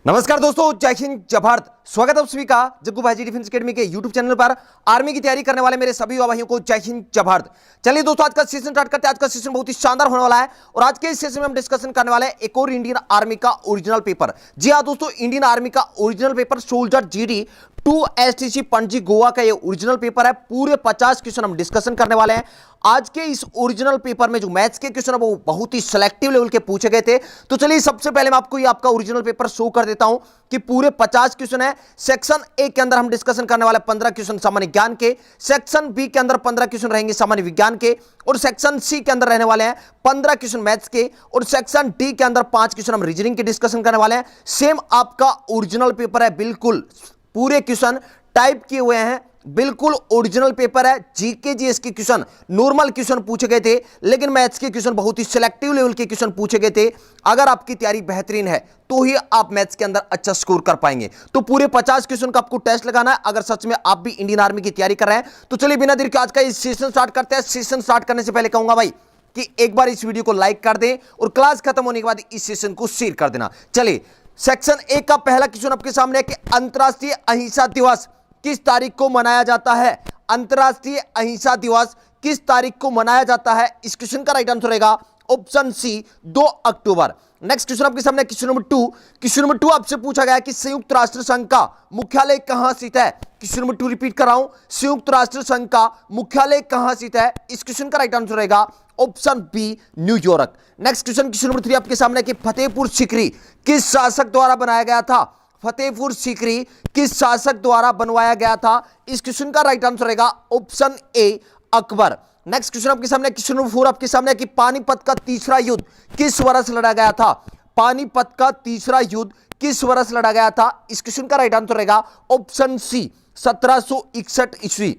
नमस्कार दोस्तों, जय हिंद जय भारत। स्वागत है आप सभी का जग्गू भाई जी डिफेंस एकेडमी के यूट्यूब चैनल पर। आर्मी की तैयारी करने वाले मेरे सभी युवा भाइयों को जय हिंद जय भारत। चलिए दोस्तों, आज का सेशन स्टार्ट करते हैं। आज का सेशन बहुत ही शानदार होने वाला है और आज के इस सेशन में हम डिस्कशन करने वाले हैं एक और इंडियन आर्मी का ओरिजिनल पेपर। जी हाँ दोस्तों, इंडियन आर्मी का original paper soldier GD 2 STC Panaji Goa का ये ओरिजिनल पेपर है। पूरे 50 क्वेश्चन हम डिस्कशन करने वाले हैं। आज के इस ओरिजिनल पेपर में जो मैथ्स के क्वेश्चन है वो बहुत ही सिलेक्टिव लेवल के पूछे गए थे। तो चलिए सबसे पहले मैं आपको ये आपका ओरिजिनल पेपर शो कर देता हूं कि पूरे 50 क्वेश्चन है। सेक्शन ए के अंदर हम डिस्कशन करने वाले 15 क्वेश्चन सामान्य ज्ञान के, सेक्शन बी के अंदर 15 क्वेश्चन रहेंगे सामान्य विज्ञान के, और सेक्शन सी के अंदर रहने वाले हैं 15 क्वेश्चन मैथ्स के, और सेक्शन डी के अंदर 5 क्वेश्चन हम रीजनिंग के डिस्कशन करने वाले हैं। सेम आपका ओरिजिनल पेपर है, बिल्कुल पूरे क्वेश्चन टाइप किए हुए हैं, बिल्कुल ओरिजिनल पेपर है। जीके जीएस के क्वेश्चन नॉर्मल क्वेश्चन पूछे गए थे, लेकिन मैथ्स के क्वेश्चन बहुत ही सिलेक्टिव लेवल के क्वेश्चन पूछे गए थे। अगर आपकी तैयारी बेहतरीन है तो ही आप मैथ्स के अंदर अच्छा स्कोर कर पाएंगे। तो पूरे 50 क्वेश्चन का आपको टेस्ट लगाना है अगर सच में आप भी इंडियन आर्मी की तैयारी कर रहे हैं। तो चलिए बिना देर के आज का इस सेशन स्टार्ट करते हैं। सेशन स्टार्ट करने से पहले कहूंगा भाई कि एक बार इस वीडियो को लाइक कर दें और क्लास खत्म होने के बाद इस सेशन को शेयर कर देना। चलिए सेक्शन ए का पहला क्वेश्चन आपके सामने है कि अंतरराष्ट्रीय अहिंसा दिवस किस तारीख को मनाया जाता है। अंतरराष्ट्रीय अहिंसा दिवस किस तारीख को मनाया जाता है। इस क्वेश्चन का राइट आंसर रहेगा ऑप्शन सी 2 अक्टूबर। नेक्स्ट क्वेश्चन आपके सामने क्वेश्चन नंबर 2। क्वेश्चन नंबर 2 आपसे पूछा गया है कि संयुक्त राष्ट्र संघ का मुख्यालय कहां स्थित है। क्वेश्चन नंबर 2 रिपीट कर रहा हूं, संयुक्त राष्ट्र संघ का मुख्यालय कहां स्थित है। इस क्वेश्चन का राइट आंसर रहेगा option B New York. Next question question number 3 आपके सामने कि फतेहपुर सीकरी किस शासक द्वारा बनाया गया था। फतेहपुर सीकरी किस शासक द्वारा बनवाया गया था। इस क्वेश्चन का राइट आंसर रहेगा option A Akbar. Next question आपके सामने क्वेश्चन नंबर 4 आपके सामने कि पानीपत का तीसरा युद्ध किस वर्ष लड़ा गया था। पानीपत का तीसरा युद्ध किस वर्ष लड़ा गया था। इस क्वेश्चन का राइट आंसर रहेगा ऑप्शन सी 1761 ईस्वी।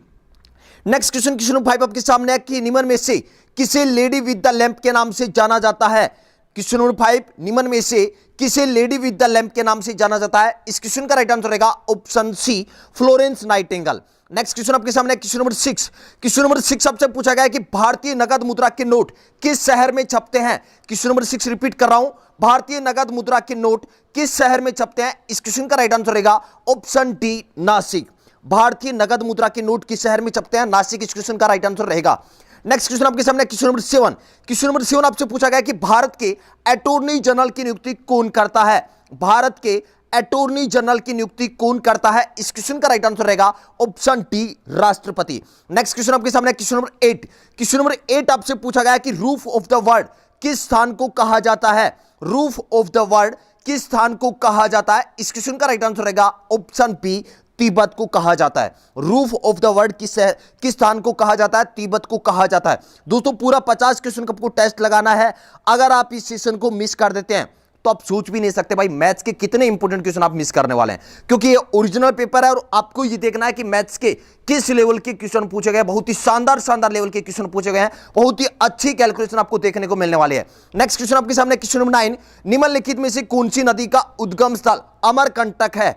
नेक्स्ट क्वेश्चन क्वेश्चन नंबर 5 आपके सामने है कि निम्न में से किसे लेडी विद द लैंप के नाम से जाना जाता है। क्वेश्चन नंबर 5 निम्न में से किसे लेडी विद द लैंप के नाम से जाना जाता है। इस क्वेश्चन का राइट आंसर रहेगा option C Florence Nightingale. Next question आपके सामने क्वेश्चन नंबर 6। क्वेश्चन नंबर 6 आपसे पूछा गया है कि भारतीय नगद मुद्रा के नोट किस शहर में छपते हैं। क्वेश्चन नंबर 6 रिपीट कर रहा हूं, भारतीय नगद मुद्रा के नोट किस शहर में छपते हैं। इस क्वेश्चन का राइट आंसर रहेगा ऑप्शन डी नासिक। भारतीय नगद मुद्रा के नोट किस शहर में छपते हैं, नासिक। इस क्वेश्चन का राइट आंसर रहेगा। नेक्स्ट क्वेश्चन आपके सामने क्वेश्चन नंबर 7। क्वेश्चन नंबर 7 आपसे पूछा गया कि भारत के अटॉर्नी जनरल की नियुक्ति कौन करता है। भारत के अटॉर्नी जनरल की नियुक्ति कौन करता है। इस क्वेश्चन का राइट आंसर रहेगा ऑप्शन डी राष्ट्रपति। नेक्स्ट क्वेश्चन आपके सामने क्वेश्चन नंबर 8। क्वेश्चन नंबर 8 आपसे पूछा गया कि रूफ ऑफ द वर्ल्ड किस स्थान को कहा जाता है। रूफ ऑफ द वर्ल्ड किस स्थान को कहा जाता है। इस क्वेश्चन का राइट आंसर रहेगा ऑप्शन बी तिब्बत को कहा जाता है। रूफ ऑफ द वर्ल्ड किस स्थान को कहा जाता है, तिब्बत को कहा जाता है। दोस्तों पूरा 50 क्वेश्चन का आपको टेस्ट लगाना है। अगर आप इस सेशन को मिस कर देते हैं तो आप सोच भी नहीं सकते भाई मैथ्स के कितने इंपॉर्टेंट क्वेश्चन आप मिस करने वाले हैं, क्योंकि ये ओरिजिनल पेपर है और आपको ये देखना है कि मैथ्स के किस लेवल के क्वेश्चन पूछे गए। बहुत ही शानदार लेवल के क्वेश्चन पूछे गए हैं, बहुत ही अच्छी कैलकुलेशन आपको देखने को मिलने वाली है। नेक्स्ट क्वेश्चन आपके सामने क्वेश्चन नंबर 9। निम्नलिखित में से कौन सी नदी का उद्गम स्थल अमरकंटक है।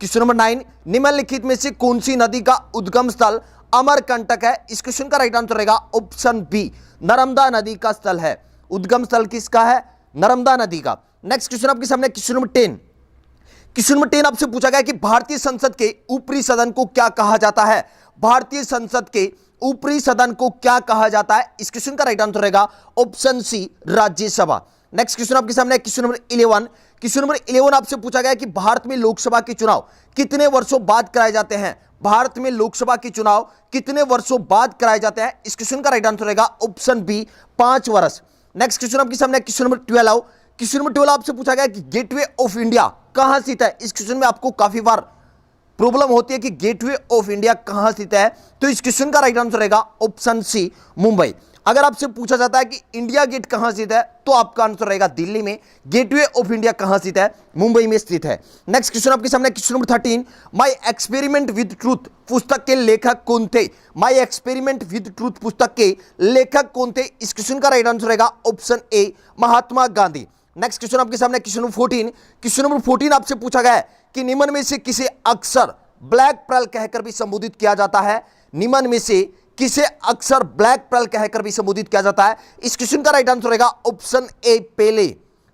क्वेश्चन नंबर 9 निम्नलिखित में से कौन सी नदी का उद्गम स्थल अमरकंटक है। इस क्वेश्चन का राइट आंसर रहेगा ऑप्शन बी नर्मदा नदी का स्थल है। उद्गम स्थल किसका है, नर्मदा नदी का। नेक्स्ट क्वेश्चन आपके सामने क्वेश्चन नंबर 10। क्वेश्चन नंबर 10 आपसे पूछा गया कि भारतीय संसद के ऊपरी सदन को क्या कहा जाता है। भारतीय संसद के ऊपरी सदन को क्या कहा जाता है। इस क्वेश्चन का राइट आंसर रहेगा option C Rajya Sabha. Next question आपके सामने क्वेश्चन नंबर 11। क्वेश्चन नंबर 11 आपसे पूछा गया कि भारत में लोकसभा के चुनाव कितने वर्षों बाद कराए जाते हैं। भारत में लोकसभा के चुनाव कितने वर्षों बाद कराए जाते हैं। इस क्वेश्चन का राइट आंसर रहेगा ऑप्शन बी 5 वर्ष। नेक्स्ट क्वेश्चन आपके सामने क्वेश्चन नंबर 12। क्वेश्चन नंबर 12 आपसे पूछा गया कि गेटवे ऑफ इंडिया कहां स्थित है। इस क्वेश्चन में आपको काफी बार प्रॉब्लम होती है कि गेटवे ऑफ इंडिया कहां स्थित है, तो इस क्वेश्चन का राइट आंसर रहेगा ऑप्शन सी मुंबई। अगर आपसे पूछा जाता है कि इंडिया गेट कहां स्थित है तो आपका आंसर रहेगा दिल्ली में। गेटवे ऑफ इंडिया कहां स्थित है, मुंबई में स्थित है। नेक्स्ट क्वेश्चन आपके सामने question number 13। My experiment with truth पुस्तक के लेखक कौन थे। माय एक्सपेरिमेंट विद ट्रूथ पुस्तक के लेखक कौन थे। इस क्वेश्चन का राइट आंसर रहेगा option A Mahatma Gandhi. Next question आपके सामने क्वेश्चन नंबर 14। क्वेश्चन नंबर 14 आपसे पूछा गया है कि निम्न में से किसे अक्सर ब्लैक पर्ल कहकर भी संबोधित किया जाता है। निम्न में से किसे अक्सर ब्लैक पर्ल कहकर भी संबोधित किया जाता है। इस क्वेश्चन का राइट आंसर रहेगा option A Pele.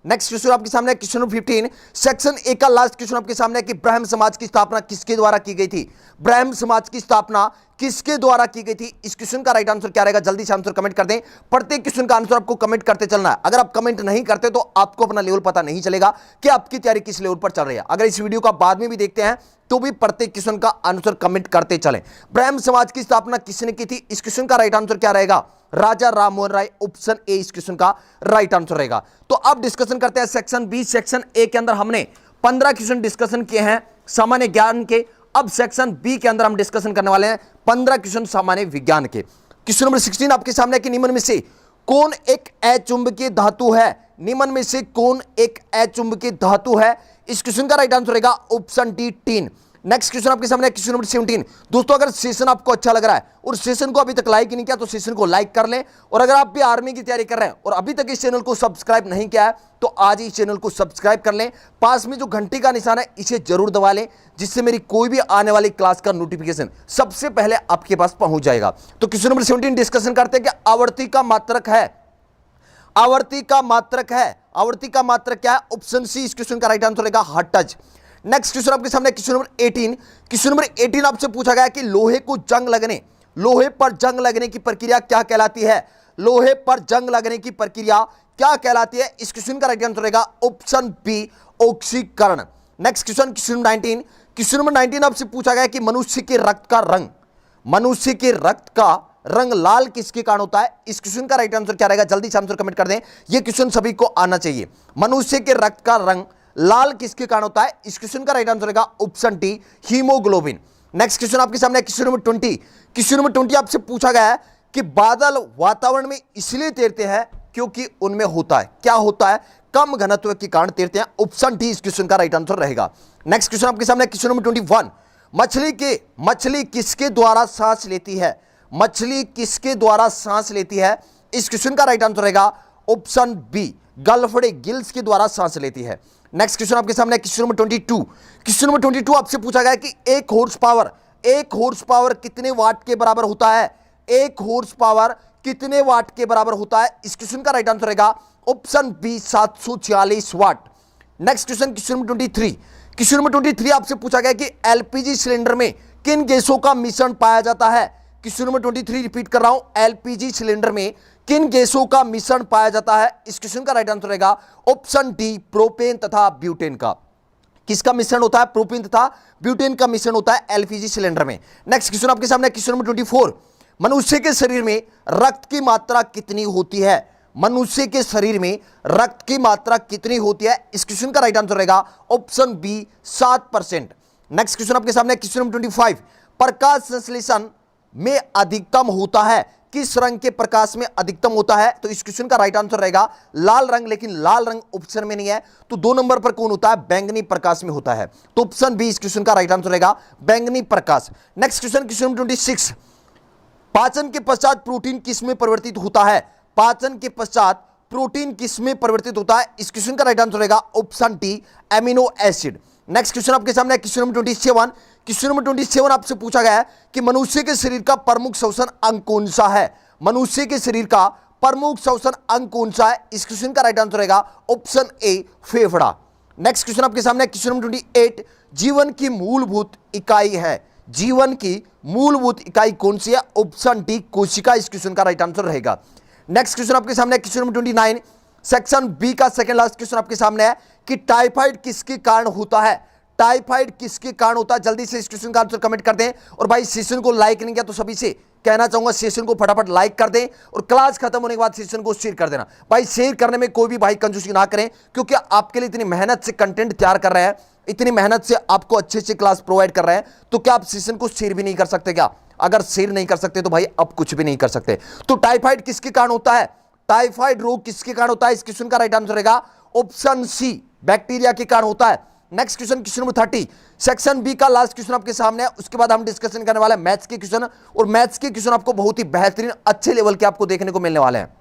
Next question आपके सामने क्वेश्चन नंबर 15 सेक्शन ए का लास्ट क्वेश्चन आपके सामने कि ब्राह्मण समाज की स्थापना किसके द्वारा की गई थी? ब्राह्मण समाज की स्थापना किसके द्वारा की गई थी? इस क्वेश्चन का राइट आंसर क्या रहेगा? जल्दी से आंसर कमेंट कर दें। प्रत्येक क्वेश्चन का आंसर आपको कमेंट करते चलना है। अगर आप कमेंट नहीं करते तो आपको अपना लेवल पता नहीं चलेगा कि आपकी तैयारी किस लेवल पर चल रही है। अगर इस वीडियो का बाद में भी देखते हैं तो भी प्रत्येक क्वेश्चन का आंसर कमेंट करते चलें। ब्राह्मण समाज की स्थापना किसने की थी? इस क्वेश्चन का राइट आंसर क्या रहेगा? राजा राम मोहन राय। ऑप्शन ए इस क्वेश्चन का राइट आंसर रहेगा। तो अब डिस्कशन करते हैं सेक्शन बी। सेक्शन ए के अंदर हमने 15 क्वेश्चन डिस्कशन किए हैं सामान्य ज्ञान के। अब सेक्शन बी के अंदर हम डिस्कशन करने वाले हैं 15 क्वेश्चन सामान्य विज्ञान के। क्वेश्चन नंबर 16 आपके सामने कि निम्न में से कौन एक अचुंबकीय धातु है? निम्न में से कौन एक अचुंबकीय धातु है? इस क्वेश्चन का राइट आंसर रहेगा option D tin. Next question आपके सामने क्वेश्चन नंबर 17। दोस्तों अगर सेशन आपको अच्छा लग रहा है और सेशन को अभी तक लाइक नहीं किया तो सेशन को लाइक कर लें। और अगर आप भी आर्मी की तैयारी कर रहे हैं और अभी तक इस चैनल को सब्सक्राइब नहीं किया है तो आज ही इस चैनल को सब्सक्राइब कर लें। पास में जो घंटी का निशान है इसे जरूर दबा लें, जिससे मेरी कोई भी आने वाली क्लास का नोटिफिकेशन सबसे पहले आपके पास पहुंच जाएगा। तो क्वेश्चन नंबर 17 डिस्कशन करते हैं कि आवर्ती का मात्रक है। आवर्ती का मात्रक है। आवर्ती का मात्रक क्या है? ऑप्शन सी इस क्वेश्चन का राइट आंसर रहेगा हर्ट्ज। नेक्स्ट क्वेश्चन आपके सामने क्वेश्चन नंबर 18। क्वेश्चन नंबर 18 आपसे पूछा गया कि लोहे को जंग लगने, लोहे पर जंग लगने की प्रक्रिया क्या कहलाती है? लोहे पर जंग लगने की प्रक्रिया क्या कहलाती है? इस क्वेश्चन का राइट आंसर रहेगा ऑप्शन बी ऑक्सीकरण। Next question question number 19। Question number 19 आपसे पूछा गया कि मनुष्य के रक्त का रंग, मनुष्य के रक्त का रंग लाल किसके कारण होता है? इस क्वेश्चन का राइट आंसर क्या रहेगा? जल्दी से आंसर कमेंट कर दें। यह क्वेश्चन सभी को आना चाहिए। मनुष्य के रक्त का रंग लाल किसके कारण होता है? इस क्वेश्चन का राइट आंसर रहेगा option D haemoglobin. Next question आपके सामने क्वेश्चन नंबर 20। क्वेश्चन नंबर 20 आपसे पूछा गया है कि बादल वातावरण में इसलिए तैरते हैं क्योंकि उनमें होता है, क्या होता है? कम घनत्व के कारण तैरते हैं। ऑप्शन डी इस क्वेश्चन का राइट आंसर रहेगा। नेक्स्ट क्वेश्चन आपके सामने क्वेश्चन नंबर 21। मछली किसके द्वारा सांस लेती है? मछली किसके द्वारा सांस लेती है? इस क्वेश्चन का राइट आंसर रहेगा ऑप्शन बी गलफड़े गिल्स के द्वारा सांस लेती है। नेक्स्ट क्वेश्चन आपके सामने क्वेश्चन नंबर 22। क्वेश्चन नंबर 22 आपसे पूछा गया कि एक हॉर्स पावर कितने वाट के बराबर होता है? एक हॉर्स पावर कितने वाट के बराबर होता है? इस क्वेश्चन का राइट आंसर रहेगा option B 746 watt. Next question question number 23। Question number 23 आपसे पूछा गया कि एलपीजी सिलेंडर में किन गैसों का मिश्रण पाया जाता है? क्वेश्चन नंबर 23 रिपीट कर रहा हूं, एलपीजी सिलेंडर में किन गैसों का मिश्रण पाया जाता है? इस क्वेश्चन का राइट आंसर रहेगा ऑप्शन डी प्रोपेन तथा ब्यूटेन का। किसका मिश्रण होता है? प्रोपेन तथा ब्यूटेन का मिश्रण होता है एलपीजी सिलेंडर में। नेक्स्ट क्वेश्चन आपके सामने क्वेश्चन नंबर 24। मनुष्य के शरीर में रक्त की मात्रा कितनी होती है? मनुष्य के शरीर में रक्त की मात्रा कितनी होती है? इस क्वेश्चन का राइट आंसर रहेगा ऑप्शन बी 7%। नेक्स्ट क्वेश्चन आपके सामने क्वेश्चन नंबर 25। प्रकाश संश्लेषण में अधिकतम होता है, किस रंग के प्रकाश में अधिकतम होता है? तो इस क्वेश्चन का राइट आंसर रहेगा लाल रंग, लेकिन लाल रंग ऑप्शन में नहीं है। तो 2 नंबर पर कौन होता है? बैंगनी प्रकाश में होता है। तो ऑप्शन बी इस क्वेश्चन का राइट आंसर रहेगा बैंगनी प्रकाश। Next question question number 26। पाचन के पश्चात प्रोटीन किस में परिवर्तित होता है? पाचन के पश्चात प्रोटीन किस में परिवर्तित होता है? इस क्वेश्चन का राइट आंसर रहेगा option D amino acid. Next question आपके सामने क्वेश्चन नंबर 27। क्वेश्चन नंबर 27 आपसे पूछा गया है कि मनुष्य के शरीर का प्रमुख श्वसन अंग कौन सा है? मनुष्य के शरीर का प्रमुख श्वसन अंग कौन सा है? इस क्वेश्चन का राइट आंसर रहेगा ऑप्शन ए फेफड़ा। नेक्स्ट क्वेश्चन आपके सामने क्वेश्चन नंबर 28। जीवन की मूलभूत इकाई है, जीवन की मूलभूत इकाई कौन सी है? ऑप्शन डी कोशिका इस क्वेश्चन का राइट आंसर रहेगा। नेक्स्ट क्वेश्चन आपके सामने क्वेश्चन नंबर 29। सेक्शन बी का सेकंड लास्ट क्वेश्चन आपके सामने है कि टाइफाइड किसके कारण होता है? टाइफाइड किसके कारण होता है? जल्दी से इस क्वेश्चन का आंसर कमेंट कर दें। और भाई सेशन को लाइक नहीं किया तो सभी से कहना चाहूंगा सेशन को फटाफट लाइक कर दें और क्लास खत्म होने के बाद सेशन को शेयर कर देना। भाई शेयर करने में कोई भी भाई कंजूसी ना करें, क्योंकि आपके लिए इतनी मेहनत से कंटेंट तैयार कर रहे हैं, इतनी मेहनत से आपको अच्छे से क्लास प्रोवाइड कर रहे हैं, तो क्या आप सेशन को शेयर भी नहीं कर सकते क्या? अगर शेयर नहीं कर सकते तो भाई अब कुछ भी नहीं कर सकते। तो टाइफाइड किसके कारण होता है? टाइफाइड रोग किसके कारण होता है? इस क्वेश्चन का राइट आंसर रहेगा ऑप्शन सी बैक्टीरिया के कारण होता है। Next question question number 30। Section B का लास्ट क्वेश्चन आपके सामने है। उसके बाद हम डिस्कशन करने वाले हैं मैथ्स के क्वेश्चन, और मैथ्स के क्वेश्चन आपको बहुत ही बेहतरीन अच्छे लेवल के आपको देखने को मिलने वाले हैं।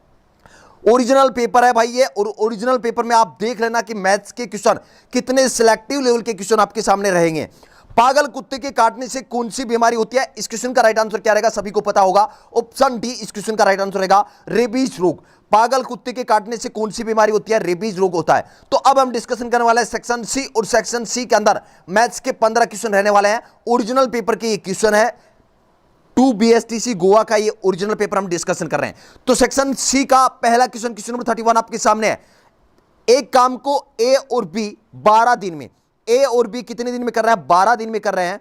ओरिजिनल पेपर है भाई ये, और ओरिजिनल पेपर में आप देख लेना कि मैथ्स के क्वेश्चन कितने सिलेक्टिव लेवल के क्वेश्चन आपके सामने रहेंगे। पागल कुत्ते के काटने से कौन सी बीमारी होती है? इस क्वेश्चन का राइट आंसर क्या रहेगा? सभी को पता होगा, ऑप्शन डी इस क्वेश्चन का राइट आंसर रहेगा, रेबीज रोग। पागल कुत्ते के काटने से कौन सी बीमारी होती है? रेबीज रोग होता है। तो अब हम डिस्कशन करने वाले हैं सेक्शन सी, और सेक्शन सी के अंदर मैथ्स के 15 क्वेश्चन रहने वाले हैं। ओरिजिनल पेपर के ये क्वेश्चन है, 2 BSTC गोवा का ये ओरिजिनल पेपर हम डिस्कशन कर रहे हैं। तो सेक्शन सी का पहला क्वेश्चन, क्वेश्चन नंबर 31 आपके सामने है। एक काम को ए और बी 12 दिन में, ए और बी कितने दिन में कर रहे हैं? 12 दिन में कर रहे हैं।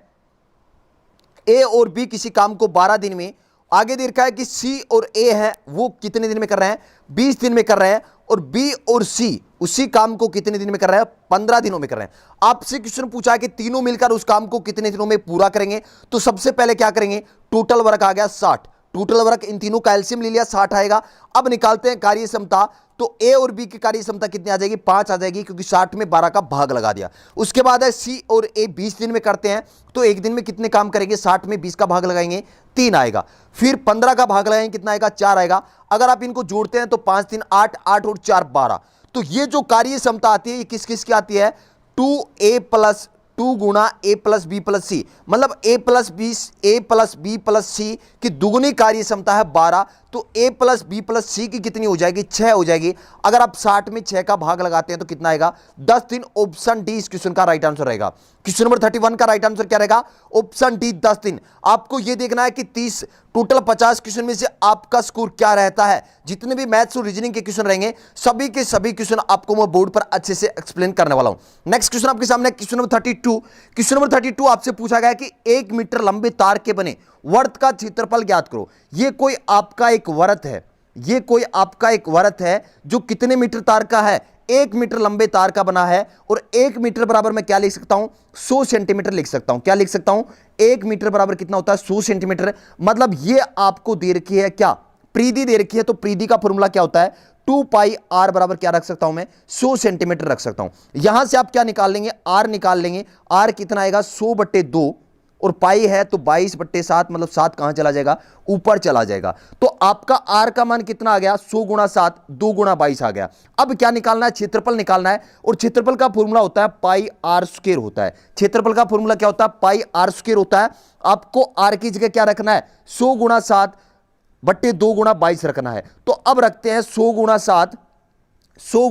ए और बी किसी काम को 12 दिन में, आगे दे रखा है कि सी और ए है वो कितने दिन में कर रहे हैं? 20 दिन में कर रहे हैं। और बी और सी उसी काम को कितने दिन में कर रहे हैं? 15 दिनों में कर रहे हैं। आपसे क्वेश्चन पूछा है कि तीनों मिलकर उस काम को कितने दिनों में पूरा करेंगे। तो सबसे पहले क्या करेंगे? टोटल वर्क आ गया 60, टोटल वर्क इन तीनों का एलसीएम ले लिया, 60 आएगा। अब निकालते हैं कार्य क्षमता। तो ए और बी की कार्य क्षमता कितनी आ जाएगी? 5 आ जाएगी, क्योंकि 60 में 12 का भाग लगा दिया। उसके बाद है सी और ए 20 दिन में करते हैं, तो एक दिन में कितने काम करेंगे? 60 में 20 का भाग लगाएंगे, 3 आएगा। फिर 15 का भाग लगाएंगे, कितना आएगा? 4 आएगा। अगर आप इनको जोड़ते हैं तो 5 3 8, 8 और 4 12। तो ये जो कार्य क्षमता आती है ये किस किस की आती है? 2 गुणा ए प्लस बी प्लस सी, मतलब ए प्लस बी प्लस सी की दुगुनी कार्य क्षमता है 12। तो ए प्लस बी प्लस सी की कितनी हो जाएगी? 6 हो जाएगी। अगर आप 60 में 6 का भाग लगाते हैं तो कितना आएगा? 10 दिन। ऑप्शन डी इस क्वेश्चन का राइट आंसर रहेगा। क्वेश्चन नंबर 31 का राइट आंसर क्या रहेगा? ऑप्शन डी 10 दिन। आपको यह देखना है कि 30 टोटल 50 क्वेश्चन में से आपका स्कोर क्या रहता है। जितने भी मैथ्स और रीजनिंग के क्वेश्चन रहेंगे सभी के सभी क्वेश्चन आपको मैं बोर्ड पर अच्छे से एक्सप्लेन करने वाला हूं। नेक्स्ट क्वेश्चन आपके सामने क्वेश्चन नंबर 32। क्वेश्चन नंबर 32 आपसे पूछा गया कि 1 मीटर लंबे तार के बने वर्त का क्षेत्रफल ज्ञात करो। ये कोई आपका एक वर्त है, ये कोई आपका एक वर्त है जो कितने मीटर तार का है? 1 मीटर लंबे तार का बना है। और 1 मीटर बराबर मैं क्या लिख सकता हूं? 100 सेंटीमीटर लिख सकता हूं। क्या लिख सकता हूं? 1 मीटर बराबर कितना होता है? 100 सेंटीमीटर। मतलब ये आपको दे रखी है क्या? परिधि दे रखी है। तो परिधि का फॉर्मूला क्या होता है? 2 पाई आर बराबर क्या रख सकता हूं मैं? 100 सेंटीमीटर रख सकता हूं। यहां से आप क्या निकाल लेंगे? आर निकाल लेंगे। आर कितना आएगा? 100/2, और पाई है तो 22/7, मतलब 7 कहां चला जाएगा? ऊपर चला जाएगा। तो आपका आर का मान कितना आ गया? 100 गुणा 7, 2 गुणा 22 आ गया। अब क्या निकालना है? क्षेत्रफल निकालना है। और क्षेत्रफल का फॉर्मूला होता है पाई आर स्क्वायर होता है। क्षेत्रफल का फॉर्मूला क्या होता है? पाई आर स्क्वायर होता है। आपको आर की जगह क्या रखना है? 100 गुणा 7/2 गुणा 22 रखना है। तो अब रखते हैं 100 गुणा 7/2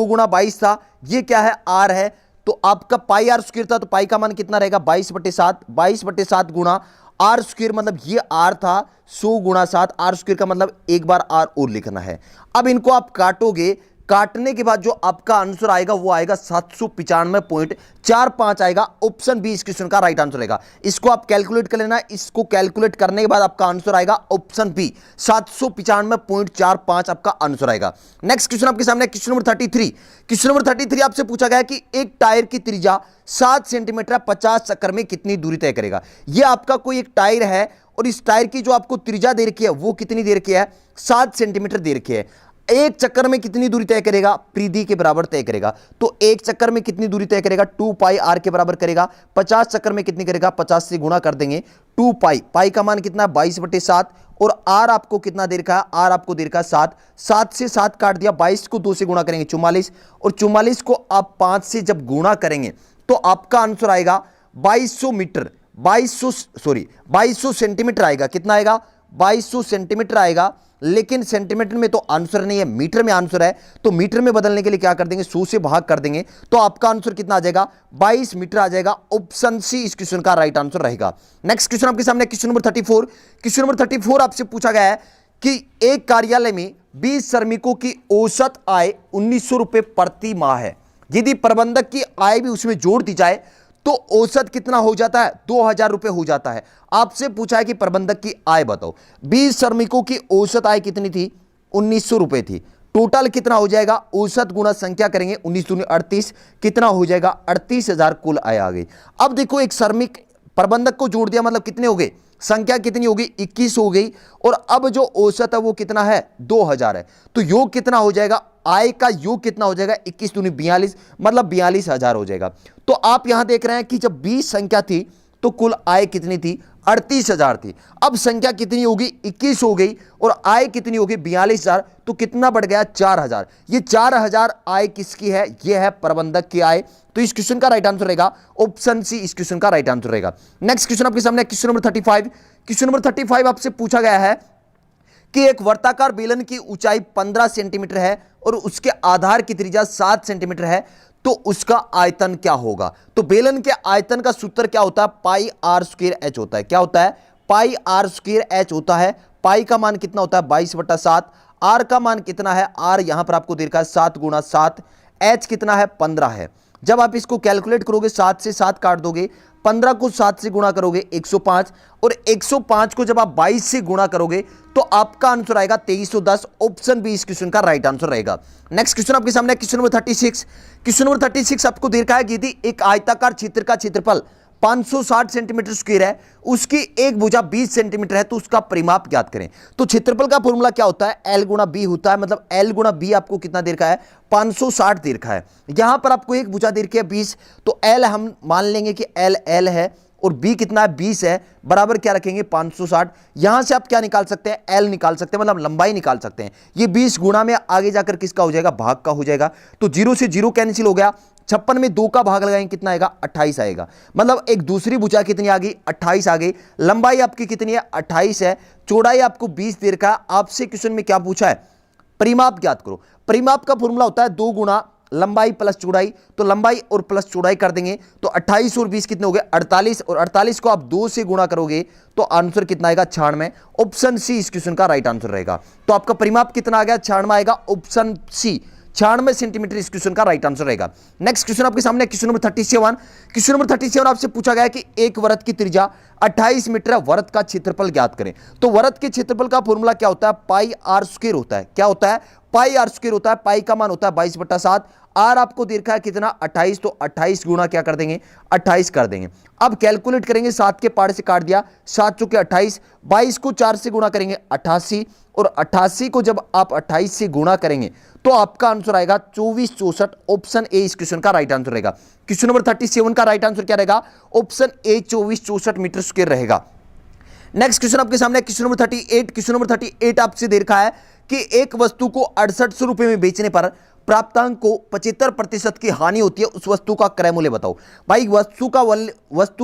गुणा 22 था। ये क्या है? आर है। तो आपका पाई आर स्क्वायर था, तो पाई का मान कितना रहेगा? 22/7, 22/7 गुणा आर स्क्वायर, मतलब ये आर था 100 गुणा 7। आर स्क्वायर का मतलब एक बार आर और लिखना है। अब इनको आप काटोगे, काटने के बाद जो आपका आंसर आएगा वो आएगा 795.45 आएगा। ऑप्शन बी इस क्वेश्चन का राइट आंसर रहेगा। इसको आप कैलकुलेट कर लेना। इसको कैलकुलेट करने के बाद आपका आंसर आएगा ऑप्शन बी, 795.45 आपका आंसर आएगा। नेक्स्ट क्वेश्चन आपके सामने क्वेश्चन नंबर 33। क्वेश्चन नंबर 33 आपसे पूछा गया कि एक टायर की त्रिज्या 7 सेंटीमीटर 50 चक्कर में कितनी दूरी तय करेगा। यह आपका कोई एक टायर है और इस टायर की जो आपको त्रिज्या दे रखी है वो कितनी दे रखी है? 7 सेंटीमीटर दे रखी है। एक चक्कर में कितनी दूरी तय करेगा? परिधि के बराबर तय करेगा। तो एक चक्कर में कितनी दूरी तय करेगा? 2 पाई आर के बराबर करेगा। 50 चक्कर में कितनी करेगा? 50 से गुणा कर देंगे। 2 पाई, पाई का मान कितना? 22/7। और आर आपको कितना दे रखा है? आर आपको दे रखा है 7। 7 से 7 काट दिया, 22 को 2 से गुणा करेंगे 44, और 44 को आप 5 से जब गुणा करेंगे तो आपका आंसर आएगा 2200 सेंटीमीटर आएगा। कितना आएगा? 2200 सेंटीमीटर आएगा। लेकिन सेंटीमीटर में तो आंसर नहीं है, मीटर में आंसर है। तो मीटर में बदलने के लिए क्या कर देंगे? 100 से भाग कर देंगे। तो आपका आंसर कितना आ जाएगा? 22 मीटर आ जाएगा। ऑप्शन सी इस क्वेश्चन का राइट आंसर रहेगा। नेक्स्ट क्वेश्चन आपके सामने क्वेश्चन नंबर 34। क्वेश्चन नंबर 34 आपसे पूछा गया है कि एक कार्यालय में 20 श्रमिकों की औसत आय 1900 रुपए प्रति माह है। यदि प्रबंधक की आय भी उसमें जोड़ दी जाए तो औसत कितना हो जाता है? 2000 रुपए हो जाता है। आपसे पूछा है कि प्रबंधक की आय बताओ। 20 श्रमिकों की औसत आय कितनी थी? 1900 रुपए थी। टोटल कितना हो जाएगा? औसत गुणा संख्या करेंगे, 19 दूनी 38, कितना हो जाएगा? 38,000 कुल आय आ गई। अब देखो एक श्रमिक प्रबंधक को जोड़ दिया, मतलब कितने हो गए? संख्या कितनी होगी? 21 हो गई। और अब जो औसत है वो कितना है? 2000 है। तो योग कितना हो जाएगा? आय का योग कितना हो जाएगा? 21 दूनी 42, मतलब 42,000 हो जाएगा। तो आप यहां देख रहे हैं कि जब 20 संख्या थी तो कुल आय कितनी थी? 38,000 थी। अब संख्या कितनी होगी, 21 हो गई, और आय कितनी होगी, 42,000। तो कितना बढ़ गया, 4,000। ये 4,000 आय किसकी है, ये है प्रबंधक की आय। तो इस क्वेश्चन का राइट आंसर रहेगा ऑप्शन सी, इस क्वेश्चन का राइट आंसर रहेगा। नेक्स्ट क्वेश्चन आपके सामने क्वेश्चन नंबर 35। क्वेश्चन नंबर 35 आपसे पूछा गया है कि एक वर्ताकार बेलन की ऊंचाई 15 सेंटीमीटर है और उसके आधार की त्रिज्या 7 सेंटीमीटर है, तो उसका आयतन क्या होगा। तो बेलन के आयतन का सूत्र क्या होता है, पाई आर स्क्वायर एच होता है। क्या होता है, पाई आर स्क्वायर एच होता है। पाई का मान कितना होता है, 22/7। आर का मान कितना है, आर यहां पर आपको दे रखा है 7 × 7। एच कितना है, 15 है। जब आप इसको कैलकुलेट करोगे, 7 से 7 काट दोगे, 15 को 7 से गुणा करोगे 105, और 105 को जब आप 22 से गुणा करोगे तो आपका आंसर आएगा 2310। ऑप्शन बी इस क्वेश्चन का राइट आंसर रहेगा। नेक्स्ट क्वेश्चन आपके सामने क्वेश्चन नंबर 36। क्वेश्चन नंबर 36 आपको दे रखा है कि यदि एक आयताकार क्षेत्र का क्षेत्रफल 560 सेंटीमीटर स्क्वायर है, उसकी एक भुजा 20 सेंटीमीटर है, तो उसका परिमाप ज्ञात करें। तो क्षेत्रफल का फॉर्मूला क्या होता है, L × B होता है। मतलब L × B आपको कितना दे रखा है, 560 दे रखा है। यहां पर आपको एक भुजा दे रखी है 20, तो L हम मान लेंगे कि L है, और B कितना है, 20 है, बराबर क्या रखेंगे, 560। यहां से आप क्या निकाल सकते हैं, L निकाल सकते हैं, मतलब लंबाई निकाल सकते हैं। ये 20 गुणा में आगे जाकर किसका हो जाएगा, भाग का हो जाएगा। तो 0 से 0 कैंसिल हो गया, 56 में 2 का भाग लगाएंगे, कितना आएगा, 28 आएगा। मतलब एक दूसरी भुजा कितनी आ गई, 28 आ गई। लंबाई आपकी कितनी है, 28 है। चौड़ाई आपको 20 दे रखा है। आपसे क्वेश्चन में क्या पूछा है, परिमाप ज्ञात करो। परिमाप का फॉर्मूला होता है 2 गुणा लंबाई प्लस चौड़ाई। तो लंबाई और प्लस चौड़ाई कर देंगे, तो 28 और 20 कितने हो गए, 48, और 48 को आप 2 से गुणा करोगे तो आंसर कितना आएगा, 96। ऑप्शन सी इस क्वेश्चन का राइट आंसर रहेगा। तो आपका परिमाप कितना आ गया, 96 आएगा। ऑप्शन सी 96 सेंटीमीटर इस क्वेश्चन का राइट आंसर रहेगा। नेक्स्ट क्वेश्चन आपके सामने क्वेश्चन नंबर 37। क्वेश्चन नंबर 37 आपसे पूछा गया कि एक वृत्त की त्रिज्या 28 मीटर है, वृत्त का क्षेत्रफल ज्ञात करें। तो वृत्त के क्षेत्रफल का फॉर्मूला क्या होता है, पाई आर स्क्वायर होता है। क्या होता है, पाई आर स्क्वायर होता है। पाई का मान होता है 22/7। आर आपको दे रखा है कितना, 28, तो 28 गुणा क्या कर देंगे, 28 कर देंगे। अब कैलकुलेट करेंगे, 7 के पार से काट दिया, 7 चौके 28, 22 को 4 से गुणा करेंगे 88, और 88 को जब आप 28 से गुणा करेंगे तो आपका आंसर आएगा 2464। ऑप्शन ए इस क्वेश्चन का राइट आंसर रहेगा। क्वेश्चन नंबर 37 का राइट आंसर क्या रहेगा, ऑप्शन ए 2464 मीटर स्क्वायर रहेगा। नेक्स्ट क्वेश्चन आपके सामने क्वेश्चन नंबर 38। क्वेश्चन नंबर 38 आपसे दे रखा है कि एक वस्तु को 6800 रुपए में बेचने पर प्राप्तांक को 75% की हानि होती है, उस वस्तु का क्रय मूल्य बताओ। भाई वस्तु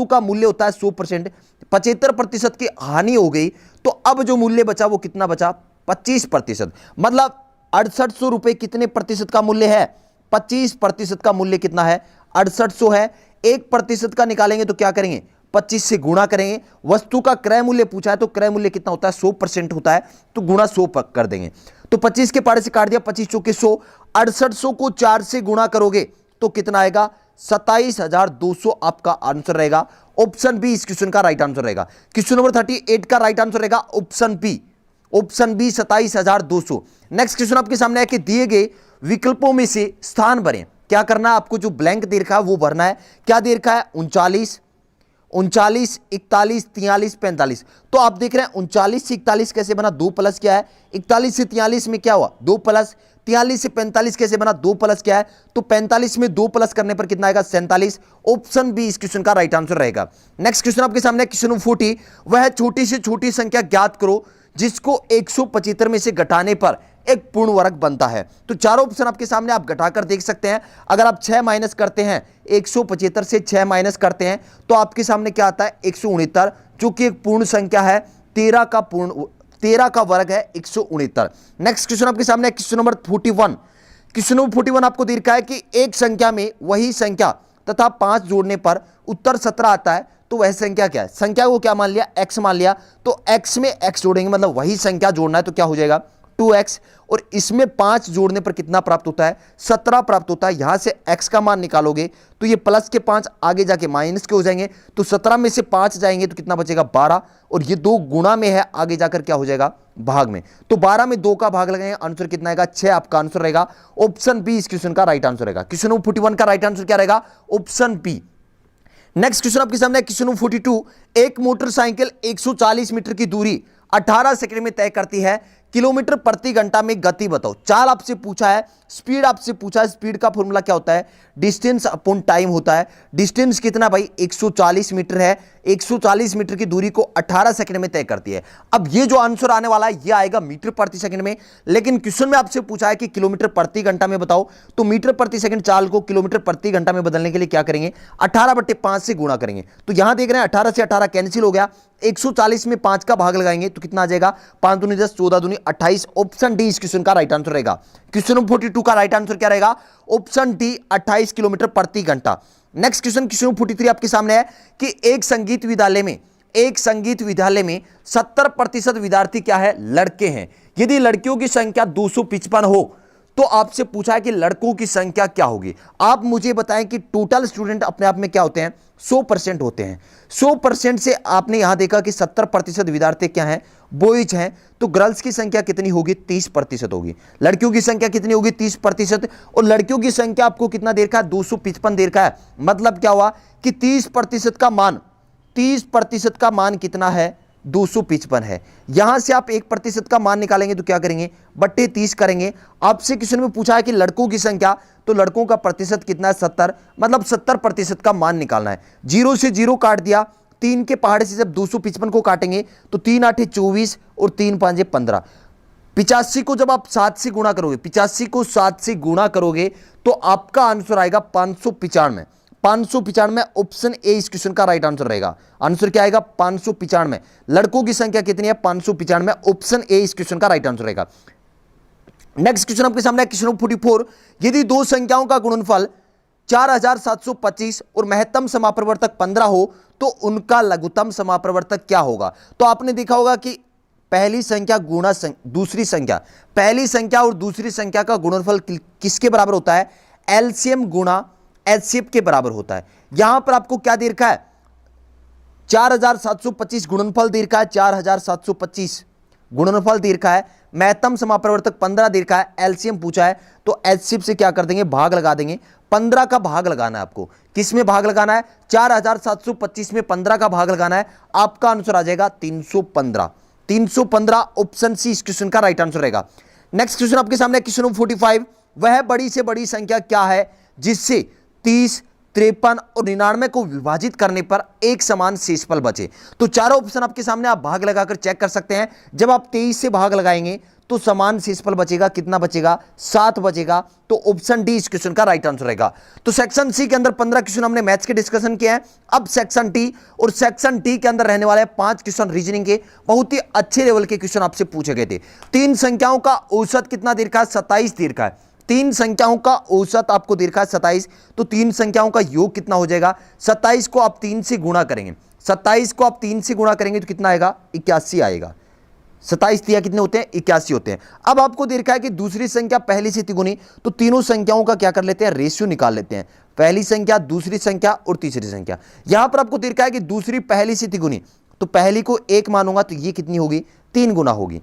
का मूल्य होता है 100%, 75% की हानि हो गई, तो अब जो मूल्य बचा वो कितना बचा, 25%। मतलब 6800 रुपए कितने प्रतिशत का मूल्य है, 25% का मूल्य कितना है, 6800 है। 1% का निकालेंगे तो क्या करेंगे, 25 से गुणा करेंगे। वस्तु का क्रय मूल्य पूछा है, तो क्रय मूल्य कितना होता है, 100% होता है, तो गुणा 100 कर देंगे। तो 25 के पारे से काट दिया, 25 चौके 100, 6800 को 4 से गुणा करोगे तो कितना आएगा, 27,200 आपका आंसर रहेगा। ऑप्शन बी इस क्वेश्चन का राइट आंसर रहेगा। क्वेश्चन नंबर 38 का राइट आंसर रहेगा option B, option B 27,200। Next question आपके सामने है कि दिए गए विकल्पों में से स्थान भरें। क्या करना है आपको, जो ब्लैंक दे रखा है वो भरना है। क्या दे रखा है, 39, 41, 41, 43, 45। तो आप देख रहे हैं 39 से 41 कैसे बना, 2 प्लस क्या है, 41 से 43 में क्या हुआ, 2 प्लस, 43 से 45 कैसे बना, 2 प्लस क्या है, तो 45 में 2 प्लस करने पर कितना आएगा, 47। ऑप्शन बी इस क्वेश्चन का राइट आंसर रहेगा। नेक्स्ट क्वेश्चन आपके सामने क्वेश्चन 40, वह छोटी से छोटी संख्या ज्ञात करो जिसको 175 में से घटाने पर एक पूर्ण वर्ग बनता है। तो चारों ऑप्शन आपके सामने, आप घटाकर देख सकते हैं। अगर आप 6 माइनस करते हैं, 175 से 6 माइनस करते हैं तो आपके सामने क्या आता है, 169, जो कि एक पूर्ण संख्या है। 13 का वर्ग है 169। नेक्स्ट क्वेश्चन आपके सामने क्वेश्चन नंबर 41। क्वेश्चन नंबर 41 आपको दे रखा है कि एक संख्या में वही संख्या तथा 5 जोड़ने पर उत्तर 17 आता है, तो वह संख्या क्या है। संख्या को क्या मान लिया, x मान लिया, तो x में x जोड़ेंगे, मतलब वही संख्या जोड़ना है, तो क्या हो जाएगा 2x, और इसमें 5 जोड़ने पर कितना प्राप्त होता है, 17 प्राप्त होता है। यहां से x का मान निकालोगे तो ये प्लस के 5 आगे जाके माइनस के हो जाएंगे, तो 17 में से 5 जाएंगे तो कितना बचेगा, 12, और ये 2 गुणा में है, आगे जाकर क्या हो जाएगा, भाग में। तो 12 में 2 का भाग लगाएंगे, आंसर कितना आएगा, 6 आपका आंसर रहेगा। ऑप्शन बी इस क्वेश्चन का राइट आंसर रहेगा। क्वेश्चन नंबर 41 का राइट आंसर क्या रहेगा, ऑप्शन बी। नेक्स्ट क्वेश्चन आपके सामने क्वेश्चन नंबर 42, एक मोटरसाइकिल 140 मीटर की दूरी 18 सेकंड में तय करती है, किलोमीटर प्रति घंटा में गति बताओ। चाल आपसे पूछा है, स्पीड आपसे पूछा है। स्पीड का फॉर्मूला क्या होता है? डिस्टेंस अपॉन टाइम होता है। डिस्टेंस कितना भाई? 140 मीटर है। 140 मीटर की दूरी को 18 सेकंड में तय करती है। अब ये जो आंसर आने वाला है ये आएगा मीटर प्रति सेकंड में, लेकिन क्वेश्चन में आपसे पूछा है कि किलोमीटर प्रति घंटा में बताओ। तो मीटर प्रति सेकंड चाल को किलोमीटर प्रति घंटा में बदलने के लिए क्या करेंगे? 18/5 से गुणा करेंगे। तो यहां देख रहे हैं 18 से 18 कैंसिल हो गया। 140 में 5 का भाग लगाएंगे तो कितना आ जाएगा? 5 दूनी 10, 14 दूनी 28। ऑप्शन डी इस क्वेश्चन का राइट आंसर रहेगा। क्वेश्चन नंबर 42 का राइट आंसर क्या रहेगा? ऑप्शन डी 28 किलोमीटर प्रति घंटा। नेक्स्ट क्वेश्चन, क्वेश्चन नंबर 43 आपके सामने है कि एक संगीत विद्यालय में 70% विद्यार्थी क्या है? लड़के हैं। यदि लड़कियों की संख्या 255 हो तो आपसे पूछा है कि लड़कों की संख्या क्या होगी। आप मुझे बताएं कि टोटल स्टूडेंट अपने आप में क्या होते हैं? 100% होते हैं। 100% से आपने यहां देखा कि 70% विद्यार्थी क्या हैं? बॉयज हैं। तो गर्ल्स की संख्या कितनी होगी? 30% होगी। लड़कियों की संख्या कितनी होगी? 30%। और लड़कियों की संख्या आपको कितना देर का है? 255 देर का है। मतलब क्या हुआ कि 30% का मान कितना है? 255 है। यहां से आप 1% का मान निकालेंगे तो क्या करेंगे? बट्टे 30 करेंगे। आपसे क्वेश्चन में पूछा है कि लड़कों की संख्या, तो लड़कों का प्रतिशत कितना है? 70। मतलब 70% का मान निकालना है। 0 से 0 काट दिया। 3 के पहाड़े से जब 255 को काटेंगे तो 3 8 24 और 3 5 15। 85 को जब आप 7 से गुणा करोगे, 85 को 7 से गुणा करोगे तो आपका आंसर आएगा 595। 595 ऑप्शन ए इस क्वेश्चन का राइट आंसर रहेगा। आंसर क्या आएगा? 595। लड़कों की संख्या कितनी है? 595। ऑप्शन ए इस क्वेश्चन का राइट आंसर रहेगा। नेक्स्ट क्वेश्चन आपके सामने क्वेश्चन नंबर 44। यदि दो संख्याओं का गुणनफल 4725 और महत्तम समाप्रवर्तक 15 हो तो उनका लघुत्तम समाप्रवर्तक क्या होगा? तो आपने देखा होगा कि पहली संख्या गुणा दूसरी संख्या, पहली संख्या और दूसरी संख्या का गुणनफल किसके बराबर होता है? एलसीएम गुणा एचसीएफ के बराबर होता है। यहां पर आपको क्या दे रखा है? 4725 गुणनफल दे रखा है। 4725 गुणनफल दे रखा है। महत्तम समाप्रवर्तक 15 दे रखा है। एलसीएम पूछा है तो एचसीएफ से क्या कर देंगे? भाग लगा देंगे। 15 का भाग लगाना है आपको। किस में भाग लगाना है? 4725 में 15 का भाग लगाना है। आपका आंसर आ जाएगा 315। 315 ऑप्शन सी इस क्वेश्चन का राइट आंसर रहेगा। नेक्स्ट क्वेश्चन आपके सामने क्वेश्चन नंबर 45। वह बड़ी से बड़ी संख्या क्या है जिससे 30, 53 और 99 को विभाजित करने पर एक समान शेषफल बचे? तो चारों ऑप्शन आपके सामने, आप भाग लगाकर चेक कर सकते हैं। जब आप 23 से भाग लगाएंगे तो समान शेषफल बचेगा। कितना बचेगा? 7 बचेगा। तो ऑप्शन डी इस क्वेश्चन का राइट आंसर रहेगा। तो सेक्शन सी के अंदर 15 क्वेश्चन हमने मैथ्स के डिस्कशन किए हैं। अब सेक्शन टी, और सेक्शन टी के अंदर रहने वाले 5 क्वेश्चन रीजनिंग के, बहुत ही अच्छे लेवल के क्वेश्चन आपसे पूछे गए थे। 3 संख्याओं का औसत कितना देर का है? 27 देर का है। 3 संख्याओं का औसत आपको दे रखा है 27। तो 3 संख्याओं का योग कितना हो जाएगा? 27 को आप 3 से गुणा करेंगे। 27 को आप 3 से गुणा करेंगे तो कितना आएगा? 81 आएगा। 27 दिया कितने होते हैं? 81 होते हैं। अब आपको दे रखा है कि दूसरी संख्या पहली से तिगुनी, तो तीनों संख्याओं का क्या कर लेते हैं? रेशियो निकाल लेते हैं। पहली संख्या, दूसरी संख्या और तीसरी संख्या। यहां पर आपको दे रखा है कि दूसरी पहली से तिगुनी, तो पहली को 1 मानूंगा तो ये कितनी होगी? 3 गुना होगी।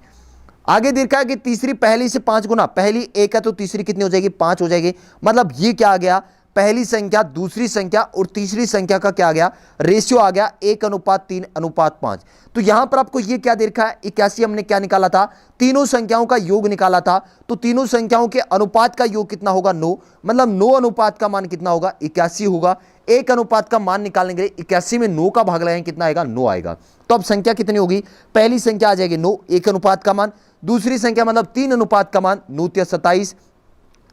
आगे देखा है कि तीसरी पहली से 5 गुना, पहली 1 है तो तीसरी कितनी हो जाएगी? 5 हो जाएगी। मतलब ये क्या आ गया? पहली संख्या, दूसरी संख्या और तीसरी संख्या का क्या आ गया? रेशियो आ गया 1:3:5। तो यहां पर आपको ये क्या दे रखा है? 81 हमने क्या निकाला था? तीनों संख्याओं का योग निकाला था। तो तीनों संख्याओं के अनुपात का योग कितना होगा? 9। मतलब 9 अनुपात का मान कितना होगा? 81 होगा। 1 अनुपात का मान निकालने के लिए 81 में 9 का भाग लगाएंगे, कितना आएगा? 9 आएगा। तो अब संख्या कितनी होगी? पहली संख्या आ जाएगी 9, 1 अनुपात का मान। दूसरी संख्या मतलब 3 अनुपात का मान, 9 × 27।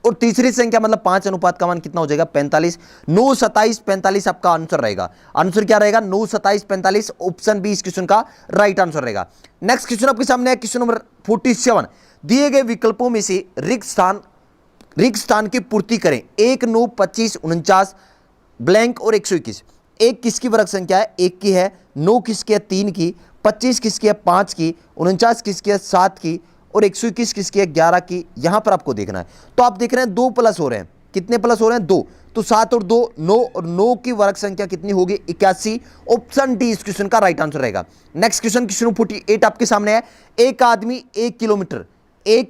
और तीसरी संख्या मतलब 5 अनुपात का मान कितना हो जाएगा? 45। 9, 27, 45 आपका आंसर रहेगा। आंसर क्या रहेगा? 9, 27, 45। ऑप्शन बी इस क्वेश्चन का राइट आंसर रहेगा। नेक्स्ट क्वेश्चन आपके सामने है क्वेश्चन नंबर 47। दिए गए विकल्पों में से रिक्त स्थान की पूर्ति करें। 1, 9, 25, 49 ब्लैंक और 121। 1 किसकी वर्ग संख्या है? 1 की है। 9 किसकी है? 3 की। 25 किसकी है? 5 की। 49 किसकी है? 7 की। और 121 किसकी है? 11 की। यहां पर आपको देखना है। तो आप देख रहे हैं 2 प्लस हो रहे हैं। कितने प्लस हो रहे हैं? 2। तो 7 और 2 9, और 9 की वर्ग संख्या कितनी होगी? 81। ऑप्शन डी इस क्वेश्चन का राइट आंसर रहेगा। नेक्स्ट क्वेश्चन, क्वेश्चन 48 आपके सामने है। एक आदमी 1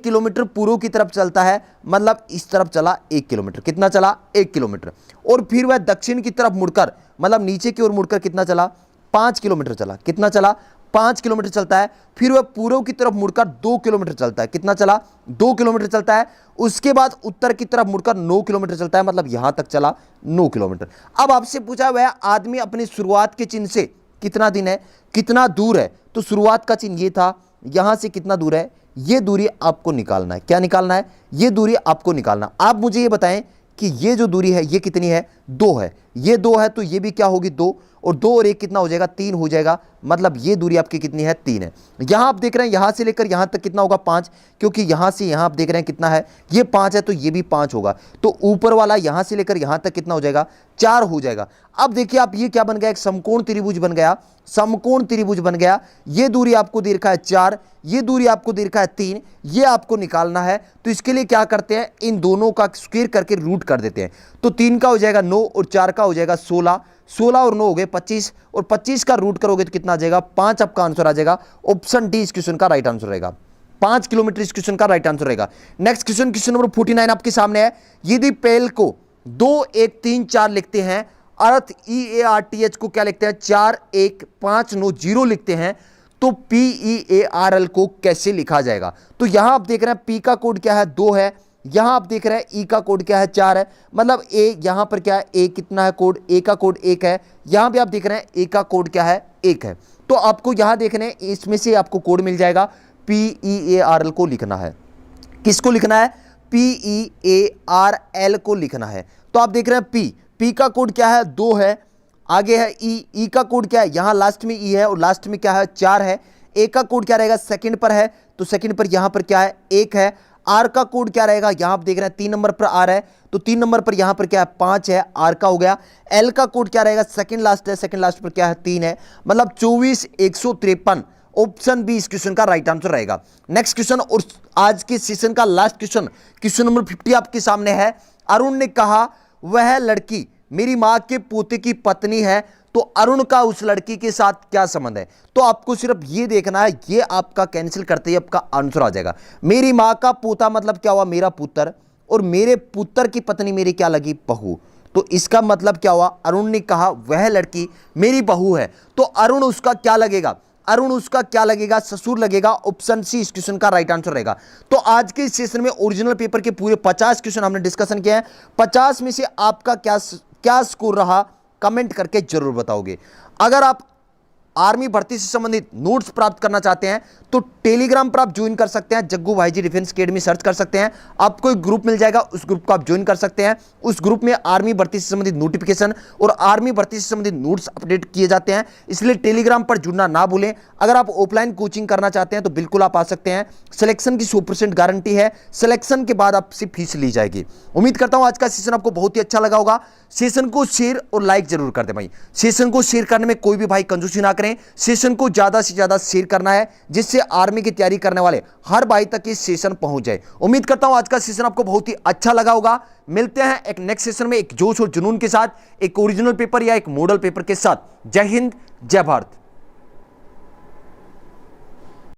किलोमीटर पूर्व की तरफ चलता है, मतलब इस तरफ चला 1 किलोमीटर। कितना चला? 1 किलोमीटर। और फिर वह दक्षिण की तरफ मुड़कर, मतलब नीचे की ओर मुड़कर कितना चला? 5 किलोमीटर चला। कितना चला? 5 किलोमीटर चलता है, फिर वह पूर्व की तरफ मुड़कर 2 किलोमीटर चलता है। कितना चला? 2 किलोमीटर चलता है। उसके बाद उत्तर की तरफ मुड़कर 9 किलोमीटर चलता है, मतलब यहां तक चला 9 किलोमीटर। अब आपसे पूछा वह आदमी अपनी शुरुआत के चिन्ह से कितना दिन है, कितना दूर है? तो शुरुआत का चिन्ह ये था, यहां से कितना दूर है, ये दूरी आपको निकालना है। क्या निकालना है? ये दूरी आपको निकालना। आप मुझे ये बताएं कि ये जो दूरी है ये कितनी है? 2 है। ये 2 है तो ये भी क्या होगी? 2, और 2 और 1 कितना हो जाएगा? 3 हो जाएगा। मतलब ये दूरी आपकी कितनी है? 3 है। यहां आप देख रहे हैं यहां से लेकर यहां तक कितना होगा? 5, क्योंकि यहां से यहां आप देख रहे हैं कितना है? ये 5 है तो ये भी 5 होगा। तो ऊपर वाला यहां से लेकर यहां तक कितना हो जाएगा? 4 हो जाएगा। अब देखिए आप, ये क्या बन गया? एक समकोण त्रिभुज बन गया। समकोण त्रिभुज बन गया। ये दूरी आपको दे रखा है 4, ये दूरी आपको दे रखा है 3, ये आपको निकालना है। तो इसके लिए क्या करते हैं? इन दोनों का स्क्वायर करके रूट कर देते हैं। तो 3 का हो जाएगा 9 और 4 का हो जाएगा 16, 16 और 9 हो गए 25, और 25 का रूट करोगे तो कितना आ जाएगा? 5 आपका आंसर आ जाएगा। ऑप्शन डी इस क्वेश्चन का राइट आंसर रहेगा। 5 किलोमीटर इस क्वेश्चन का राइट आंसर रहेगा। नेक्स्ट क्वेश्चन, क्वेश्चन नंबर 49 आपके सामने है। यदि पेल को 2 1 3 4 लिखते हैं, अर्थ EARTH को क्या लिखते हैं? 4 1 5 9 0 लिखते हैं, तो PEARL को कैसे लिखा जाएगा? तो यहां आप देख रहे हैं P का कोड क्या है? 2 है। यहां आप देख रहे हैं E का कोड क्या है? 4 है। मतलब A यहां पर क्या है? A कितना है कोड? A का कोड 1 है। यहां भी आप देख रहे हैं A का कोड क्या है? 1 है। तो आपको यहां देखने इसमें से आपको कोड मिल जाएगा। PEARL को लिखना है। किसको लिखना है? PEARL को लिखना है। तो आप देख रहे हैं P का कोड क्या है? 2 है। आगे है E का कोड क्या है? यहां लास्ट में E है और लास्ट में क्या है? 4 है। A का कोड क्या रहेगा? सेकंड पर है, तो सेकंड पर यहां पर क्या है? 1 है। R का कोड क्या रहेगा? यहां आप देख रहे हैं 3 नंबर पर R है, तो 3 नंबर पर यहां पर क्या है? 5 है। R का हो गया। L का कोड क्या रहेगा? सेकंड लास्ट है, सेकंड लास्ट पर क्या है? 3 है। मतलब 24 153। ऑप्शन बी इस क्वेश्चन का राइट आंसर रहेगा। नेक्स्ट क्वेश्चन और आज के सेशन का लास्ट क्वेश्चन, क्वेश्चन नंबर 50 आपके सामने है। अरुण ने कहा वह लड़की मेरी मां के पोते की पत्नी है, तो अरुण का उस लड़की के साथ क्या संबंध है? तो आपको सिर्फ ये देखना है, ये आपका कैंसिल करते ही आपका आंसर आ जाएगा। मेरी मां का पोता मतलब क्या हुआ? मेरा पुत्र, और मेरे पुत्र की पत्नी मेरी क्या लगी? बहू। तो इसका मतलब क्या हुआ? अरुण ने कहा वह लड़की मेरी बहू है, तो अरुण उसका क्या लगेगा? अरुण उसका क्या लगेगा? ससुर लगेगा। ऑप्शन सी इस क्वेश्चन का राइट आंसर रहेगा। तो आज के इस सेशन में ओरिजिनल पेपर के पूरे 50 क्वेश्चन हमने डिस्कशन किए हैं। 50 में से आपका क्या स्कोर रहा, कमेंट करके जरूर बताओगे। अगर आप आर्मी भर्ती से संबंधित नोट्स प्राप्त करना चाहते हैं तो टेलीग्राम पर आप ज्वाइन कर सकते हैं। जग्गू भाई जी डिफेंस एकेडमी सर्च कर सकते हैं, आपको एक ग्रुप मिल जाएगा, उस ग्रुप को आप ज्वाइन कर सकते हैं। उस ग्रुप में आर्मी भर्ती से संबंधित नोटिफिकेशन और आर्मी भर्ती से संबंधित नोट्स अपडेट किए जाते हैं, इसलिए टेलीग्राम पर जुड़ना ना भूलें। अगर आप ऑफलाइन कोचिंग करना चाहते हैं तो बिल्कुल आप आ सकते हैं। सिलेक्शन की 100% गारंटी है, सिलेक्शन के बाद आपसे फीस ली जाएगी। उम्मीद करता हूं आज का सेशन आपको बहुत ही अच्छा लगा होगा। सेशन को शेयर और लाइक जरूर कर दें भाई। सेशन को शेयर करने में कोई भी भाई कंजूसी ना करें, सेशन को ज्यादा से ज्यादा शेयर करना है, जिससे आर्मी की तैयारी करने वाले हर भाई तक ये सेशन पहुंच जाए। उम्मीद करता हूं आज का सेशन आपको बहुत ही अच्छा लगा होगा। मिलते हैं एक नेक्स्ट सेशन में एक जोश और जुनून के साथ, एक ओरिजिनल पेपर या एक मॉडल पेपर के साथ। जय हिंद, जय भारत।